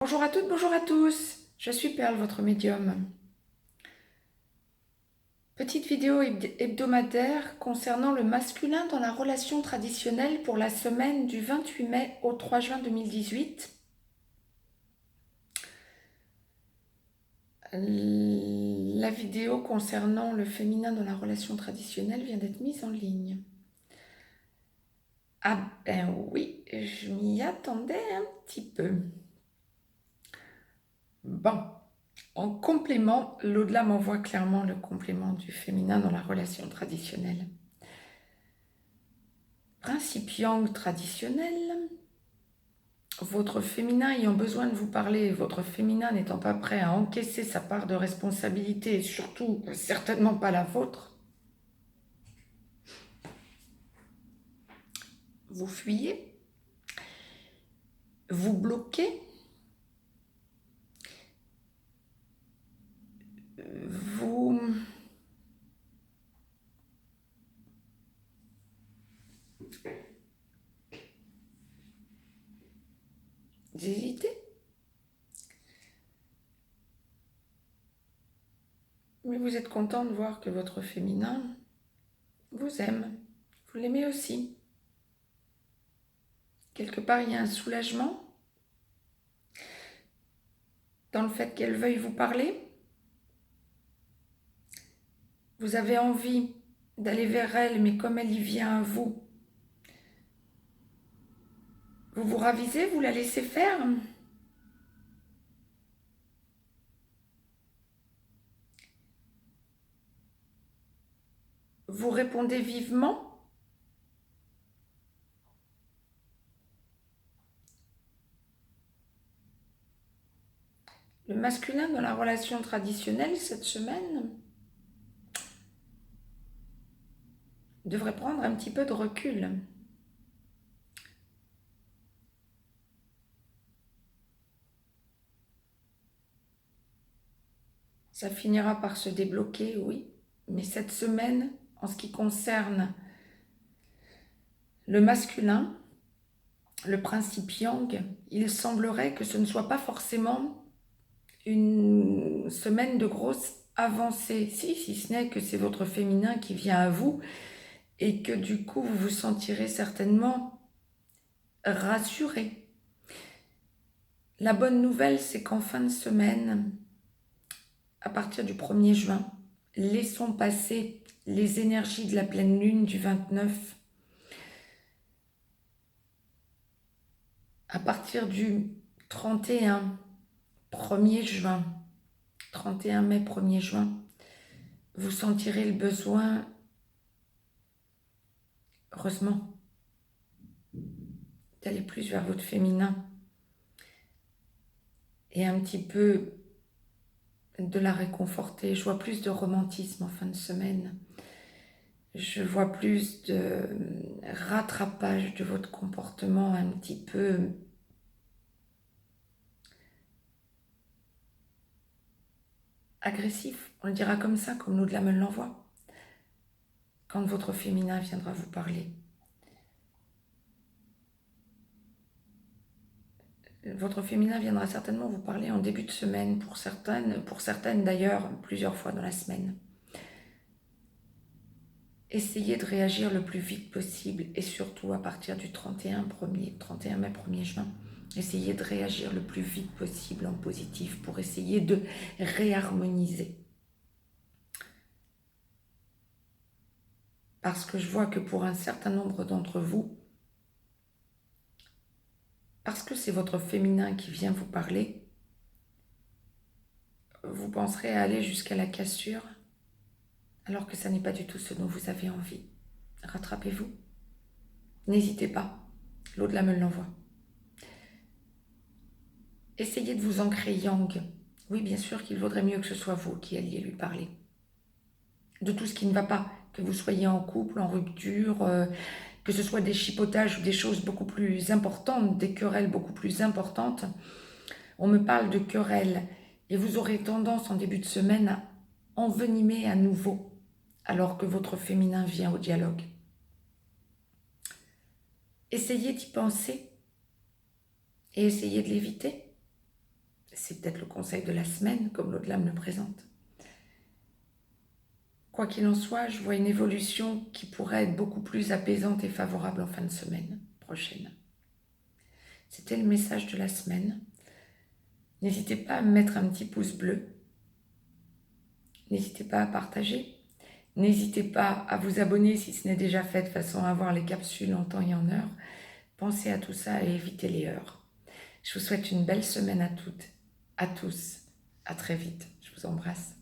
Bonjour à toutes, bonjour à tous, je suis Perle, votre médium. Petite vidéo hebdomadaire concernant le masculin dans la relation traditionnelle pour la semaine du 28 mai au 3 juin 2018. La vidéo concernant le féminin dans la relation traditionnelle vient d'être mise en ligne. Ah ben oui, je m'y attendais un petit peu. Bon. En complément, l'au-delà m'envoie clairement le complément du féminin dans la relation traditionnelle. Principe yang traditionnel, votre féminin ayant besoin de vous parler, votre féminin n'étant pas prêt à encaisser sa part de responsabilité et surtout certainement pas la vôtre, vous fuyez, vous bloquez, vous hésitez, mais vous êtes content de voir que votre féminin vous aime, vous l'aimez aussi. Quelque part, il y a un soulagement dans le fait qu'elle veuille vous parler. Vous avez envie d'aller vers elle, mais comme elle y vient à vous, vous vous ravisez, vous la laissez faire. Vous répondez vivement. Le masculin dans la relation traditionnelle cette semaine devrait prendre un petit peu de recul. Ça finira par se débloquer, oui, mais cette semaine, en ce qui concerne le masculin, le principe yang, il semblerait que ce ne soit pas forcément une semaine de grosse avancée, si ce n'est que c'est votre féminin qui vient à vous et que du coup vous vous sentirez certainement rassuré. La bonne nouvelle, c'est qu'en fin de semaine, à partir du 1er juin, laissons passer les énergies de la pleine lune du 29. À partir du 31, 1er juin, 31 mai, 1er juin, vous sentirez le besoin, heureusement, d'aller plus vers votre féminin et un petit peu de la réconforter. Je vois plus de romantisme en fin de semaine. Je vois plus de rattrapage de votre comportement un petit peu agressif, on le dira comme ça, comme l'au-delà me l'envoie, quand votre féminin viendra vous parler. Votre féminin viendra certainement vous parler en début de semaine, pour certaines d'ailleurs, plusieurs fois dans la semaine. Essayez de réagir le plus vite possible et surtout à partir du 31 mai, 1er juin, essayez de réagir le plus vite possible en positif pour essayer de réharmoniser. Parce que je vois que pour un certain nombre d'entre vous, parce que c'est votre féminin qui vient vous parler, vous penserez à aller jusqu'à la cassure, alors que ça n'est pas du tout ce dont vous avez envie. Rattrapez-vous. N'hésitez pas. L'au-delà me l'envoie. Essayez de vous ancrer yang. Oui, bien sûr qu'il vaudrait mieux que ce soit vous qui alliez lui parler. De tout ce qui ne va pas, que vous soyez en couple, en rupture, que ce soit des chipotages ou des choses beaucoup plus importantes, des querelles beaucoup plus importantes. On me parle de querelles et vous aurez tendance en début de semaine à envenimer à nouveau alors que votre féminin vient au dialogue. Essayez d'y penser et essayez de l'éviter. c'est peut-être le conseil de la semaine, comme l'au-delà me le présente. Quoi qu'il en soit, je vois une évolution qui pourrait être beaucoup plus apaisante et favorable en fin de semaine prochaine. C'était le message de la semaine. N'hésitez pas à me mettre un petit pouce bleu. N'hésitez pas à partager. N'hésitez pas à vous abonner si ce n'est déjà fait, de façon à avoir les capsules en temps et en heure. Pensez à tout ça et évitez les heurts. Je vous souhaite une belle semaine à toutes, à tous. À très vite. Je vous embrasse.